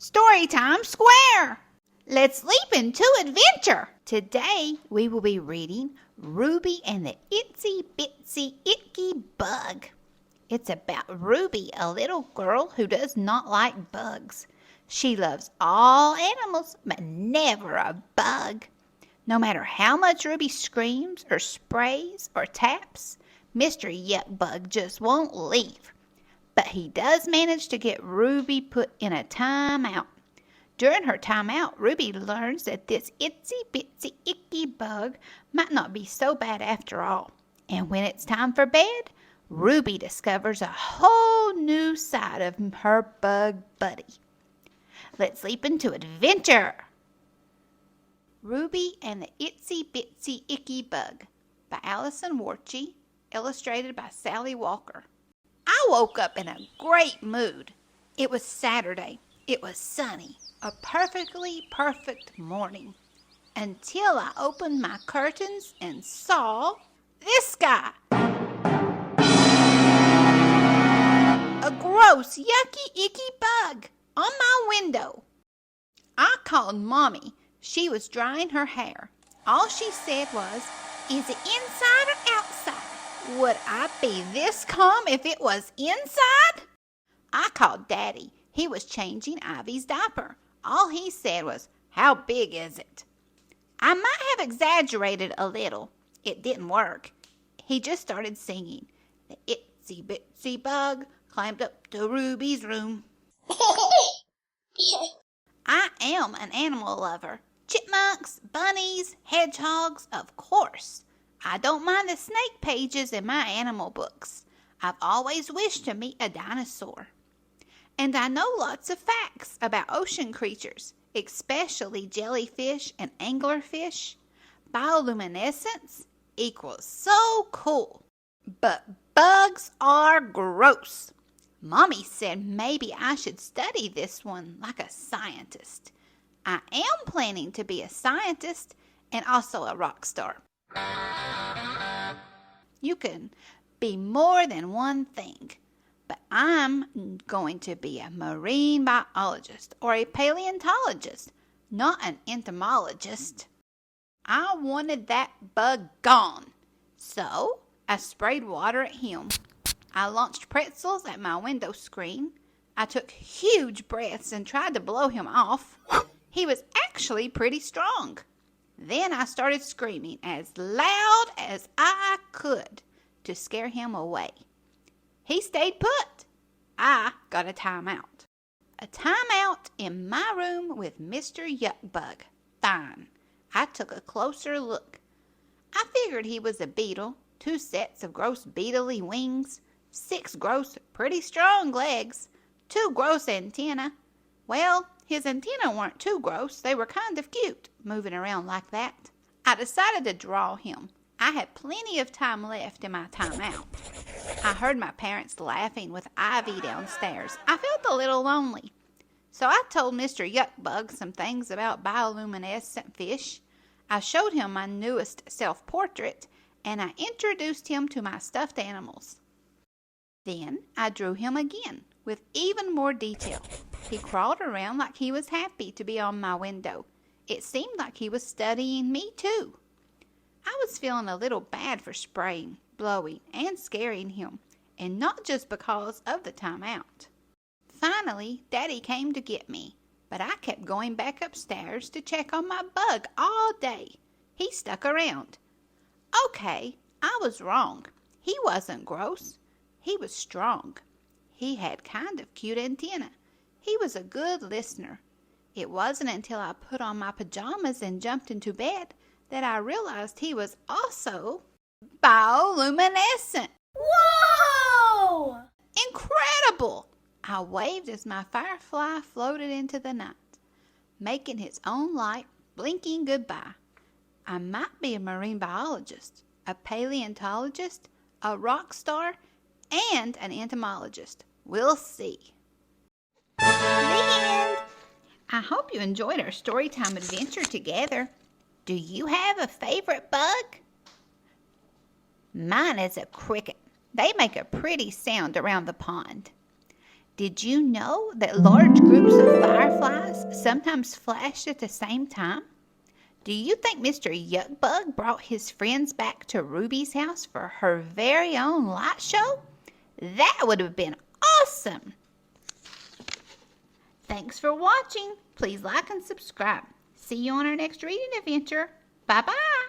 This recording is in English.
Storytime Square! Let's leap into adventure! Today we will be reading Ruby and the Itsy-Bitsy Icky Bug. It's about Ruby, a little girl who does not like bugs. She loves all animals, but never a bug. No matter how much Ruby screams or sprays or taps, Mr. Yuck-Bug just won't leave. But he does manage to get Ruby put in a timeout. During her timeout, Ruby learns that this itsy-bitsy icky bug might not be so bad after all. And when it's time for bed, Ruby discovers a whole new side of her bug buddy. Let's leap into adventure! Ruby and the Itsy-Bitsy Icky Bug by Allison Warchie, illustrated by Sally Walker. I woke up in a great mood. It was Saturday. It was sunny, a perfectly perfect morning, until I opened my curtains and saw this guy. A gross, yucky, icky bug on my window. I called Mommy. She was drying her hair. All she said was, "Is it inside or outside?" Would I be this calm if it was inside? I called Daddy. He was changing Ivy's diaper. All he said was, "How big is it?" I might have exaggerated a little. It didn't work. He just started singing. The itsy-bitsy bug climbed up to Ruby's room. I am an animal lover. Chipmunks, bunnies, hedgehogs, of course. I don't mind the snake pages in my animal books. I've always wished to meet a dinosaur. And I know lots of facts about ocean creatures, especially jellyfish and anglerfish. Bioluminescence equals so cool. But bugs are gross. Mommy said maybe I should study this one like a scientist. I am planning to be a scientist and also a rock star. You can be more than one thing, but I'm going to be a marine biologist or a paleontologist, not an entomologist. I wanted that bug gone, so I sprayed water at him. I launched pretzels at my window screen. I took huge breaths and tried to blow him off. He was actually pretty strong. Then I started screaming as loud as I could to scare him away. He stayed put. I got a timeout. A timeout in my room with Mr. Yuck-Bug. Fine. I took a closer look. I figured he was a beetle, 2 sets of gross beetly wings, 6 gross, pretty strong legs, 2 gross antennae. Well, his antennae weren't too gross. They were kind of cute, moving around like that. I decided to draw him. I had plenty of time left in my timeout. I heard my parents laughing with Ivy downstairs. I felt a little lonely. So I told Mr. Yuck-Bug some things about bioluminescent fish. I showed him my newest self-portrait, and I introduced him to my stuffed animals. Then I drew him again, with even more detail. He crawled around like he was happy to be on my window. It seemed like he was studying me too. I was feeling a little bad for spraying, blowing, and scaring him, and not just because of the timeout. Finally, Daddy came to get me, but I kept going back upstairs to check on my bug all day. He stuck around. Okay, I was wrong. He wasn't gross. He was strong. He had kind of cute antennae. He was a good listener. It wasn't until I put on my pajamas and jumped into bed that I realized he was also bioluminescent. Whoa! Incredible! I waved as my firefly floated into the night, making his own light, blinking goodbye. I might be a marine biologist, a paleontologist, a rock star, and an entomologist. We'll see. The end. I hope you enjoyed our storytime adventure together. Do you have a favorite bug? Mine is a cricket. They make a pretty sound around the pond. Did you know that large groups of fireflies sometimes flash at the same time? Do you think Mr. Yuck-Bug brought his friends back to Ruby's house for her very own light show? That would have been awesome! Thanks for watching. Please like and subscribe. See you on our next reading adventure. Bye-bye.